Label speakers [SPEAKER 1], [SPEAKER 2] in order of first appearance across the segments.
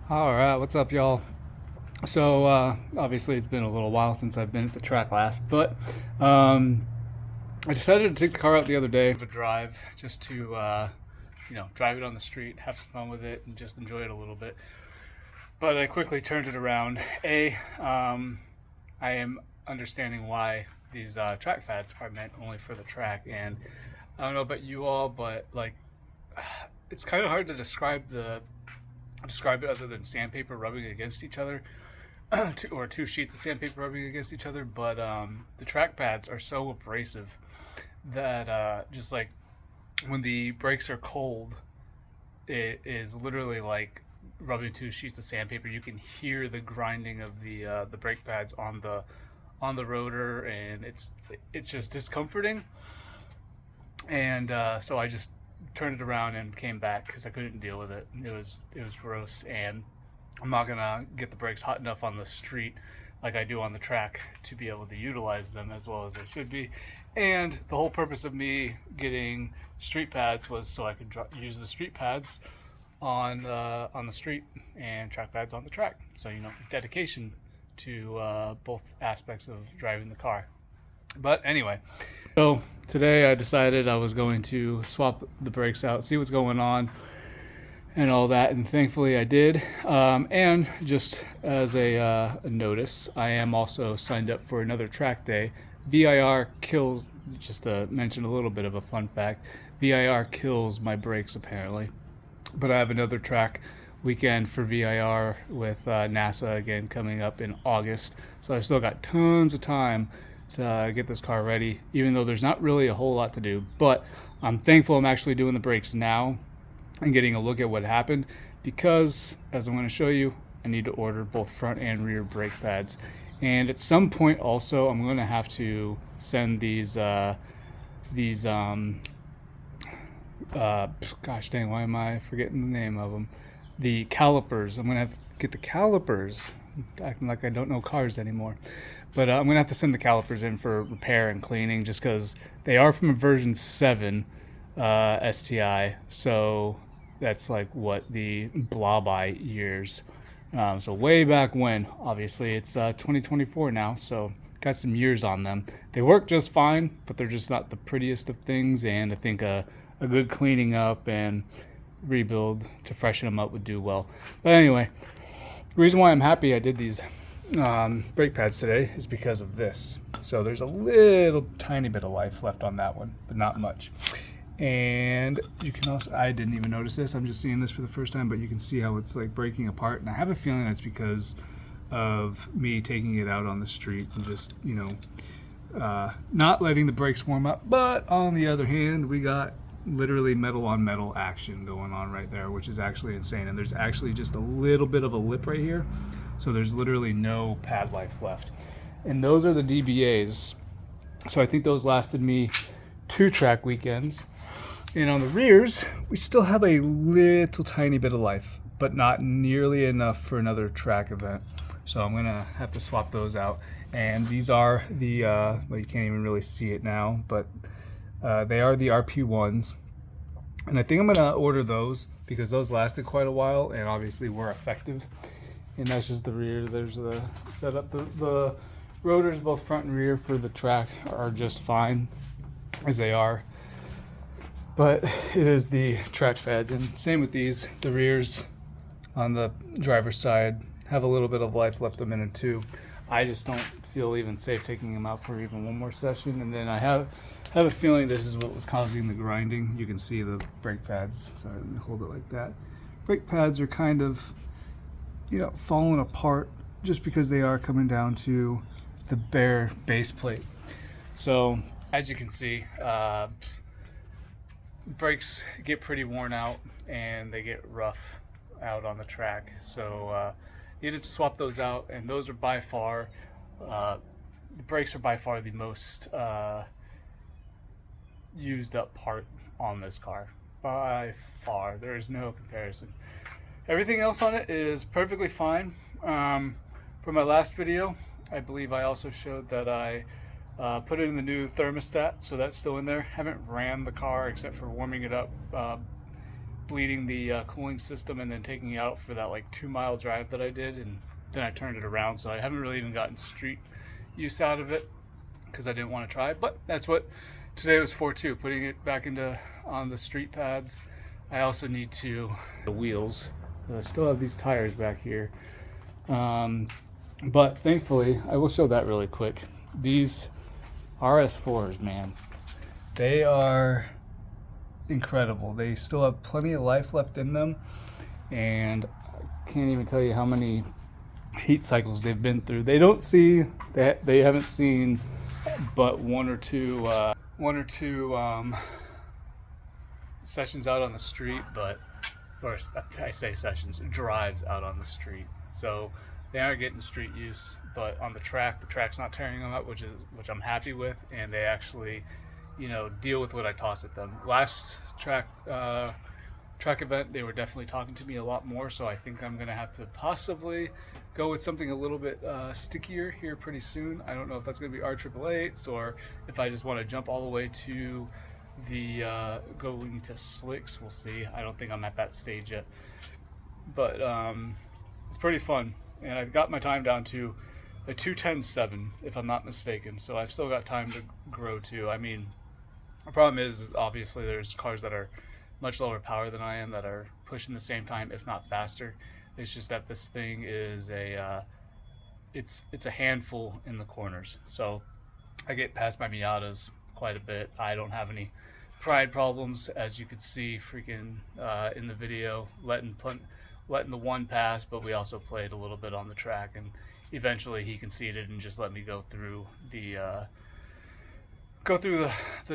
[SPEAKER 1] All right, what's up, y'all? So, obviously, it's been a little while since I've been at the track last, but I decided to take the car out the other day for a drive just to, drive it on the street, have some fun with it, and just enjoy it a little bit. But I quickly turned it around. I am understanding why these track pads are meant only for the track, and I don't know about you all, but like, it's kind of hard to describe it other than sandpaper rubbing against each other, or two sheets of sandpaper rubbing against each other. But the track pads are so abrasive that just like when the brakes are cold, it is literally like rubbing two sheets of sandpaper. You can hear the grinding of the brake pads on the rotor, and it's just discomforting. And so I just turned it around and came back because I couldn't deal with it. It was gross, and I'm not gonna get the brakes hot enough on the street like I do on the track to be able to utilize them as well as they should be. And the whole purpose of me getting street pads was so I could use the street pads on the street and track pads on the track. So dedication to both aspects of driving the car. But anyway, so today I decided I was going to swap the brakes out, see what's going on, and all that, and thankfully I did. And just as a notice, I am also signed up for another track day. VIR kills, just to mention a little bit of a fun fact, VIR kills my brakes apparently. But I have another track weekend for VIR with NASA again coming up in August. So I've still got tons of time to get this car ready, even though there's not really a whole lot to do. But I'm thankful I'm actually doing the brakes now and getting a look at what happened, because as I'm going to show you, I need to order both front and rear brake pads. And at some point also I'm going to have to send these gosh dang, why am I forgetting the name of them? The calipers. I'm going to have to get the calipers, acting like I don't know cars anymore. But I'm going to have to send the calipers in for repair and cleaning, just because they are from a version 7 STI. So that's like what the blah-by years. So way back when. Obviously, it's 2024 now, so got some years on them. They work just fine, but they're just not the prettiest of things. And I think a good cleaning up and rebuild to freshen them up would do well. But anyway, the reason why I'm happy I did these brake pads today is because of this. So there's a little tiny bit of life left on that one, but not much. And you can also, I didn't even notice this, I'm just seeing this for the first time, but you can see how it's like breaking apart. And I have a feeling that's because of me taking it out on the street and just not letting the brakes warm up. But on the other hand, we got literally metal on metal action going on right there, which is actually insane. And there's actually just a little bit of a lip right here, so there's literally no pad life left. And those are the DBAs, so I think those lasted me 2 track weekends. And on the rears, we still have a little tiny bit of life, but not nearly enough for another track event. So I'm gonna have to swap those out. And these are the well, you can't even really see it now, but they are the RP1s, and I think I'm gonna order those because those lasted quite a while and obviously were effective. And that's just the rear. There's the setup. The rotors, both front and rear for the track, are just fine as they are, but it is the track pads. And same with these. The rears on the driver's side have a little bit of life left them in it too. I just don't feel even safe taking them out for even one more session. And then I have a feeling this is what was causing the grinding. You can see the brake pads. Sorry, let me hold it like that. Brake pads are kind of, falling apart just because they are coming down to the bare base plate. So as you can see, brakes get pretty worn out and they get rough out on the track. So needed to swap those out, and those are by far, the brakes are by far the most used up part on this car. By far, there is no comparison. Everything else on it is perfectly fine. For my last video, I believe I also showed that I put it in the new thermostat, so that's still in there. Haven't ran the car except for warming it up bleeding the cooling system and then taking it out for that like 2 mile drive that I did, and then I turned it around. So I haven't really even gotten street use out of it because I didn't want to try it. But that's what today was for too, putting it back into on the street pads. I also need to the wheels. I still have these tires back here, but thankfully I will show that really quick. These RS4s, man, they are incredible. They still have plenty of life left in them, and I can't even tell you how many heat cycles they've been through. They haven't seen but one or two sessions out on the street, or I say sessions, drives out on the street. So they aren't getting street use, but on the track's not tearing them up, which I'm happy with, and they actually, deal with what I toss at them. Last track event, they were definitely talking to me a lot more, so I think I'm gonna have to possibly go with something a little bit stickier here pretty soon. I don't know if that's gonna be R888s or if I just want to jump all the way to the going to slicks. We'll see. I don't think I'm at that stage yet, but it's pretty fun, and I've got my time down to a 2:10.7 if I'm not mistaken, so I've still got time to grow too. I mean, the problem is obviously there's cars that are much lower power than I am that are pushing the same time, if not faster. It's just that this thing is it's a handful in the corners, so I get past my Miatas quite a bit. I don't have any pride problems, as you could see freaking in the video, letting the one pass, but we also played a little bit on the track, and eventually he conceded and just let me go through the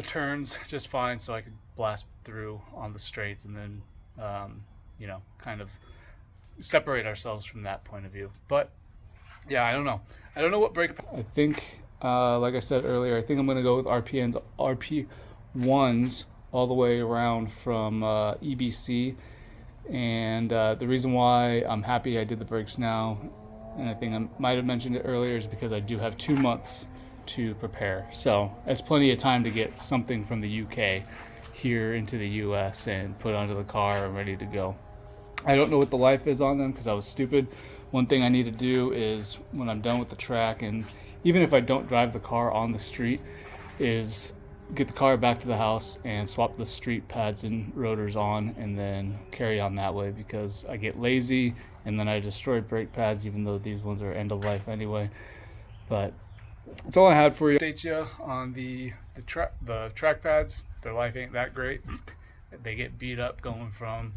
[SPEAKER 1] turns just fine, so I could blast through on the straights, and then kind of separate ourselves from that point of view. But yeah, I don't know what brake. I think like I said earlier, I think I'm gonna go with RP1s all the way around from EBC, and the reason why I'm happy I did the brakes now, and I think I might have mentioned it earlier, is because I do have 2 months to prepare. So that's plenty of time to get something from the UK here into the US and put onto the car and ready to go. I don't know what the life is on them because I was stupid. One thing I need to do is, when I'm done with the track, and even if I don't drive the car on the street, is get the car back to the house and swap the street pads and rotors on, and then carry on that way, because I get lazy and then I destroy brake pads, even though these ones are end of life anyway. But that's all I had for you. Update you on the track pads. Their life ain't that great. They get beat up going from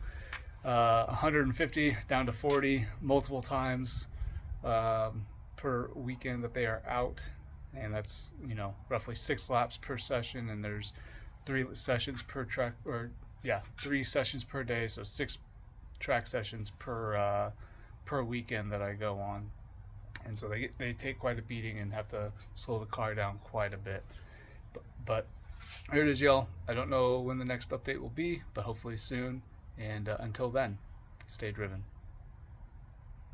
[SPEAKER 1] 150 down to 40 multiple times per weekend that they are out, and that's roughly 6 laps per session, and there's 3 sessions per track, or 3 sessions per day, so 6 track sessions per weekend that I go on. And so they take quite a beating and have to slow the car down quite a bit. But here it is, y'all. I don't know when the next update will be, but hopefully soon. And until then, stay driven.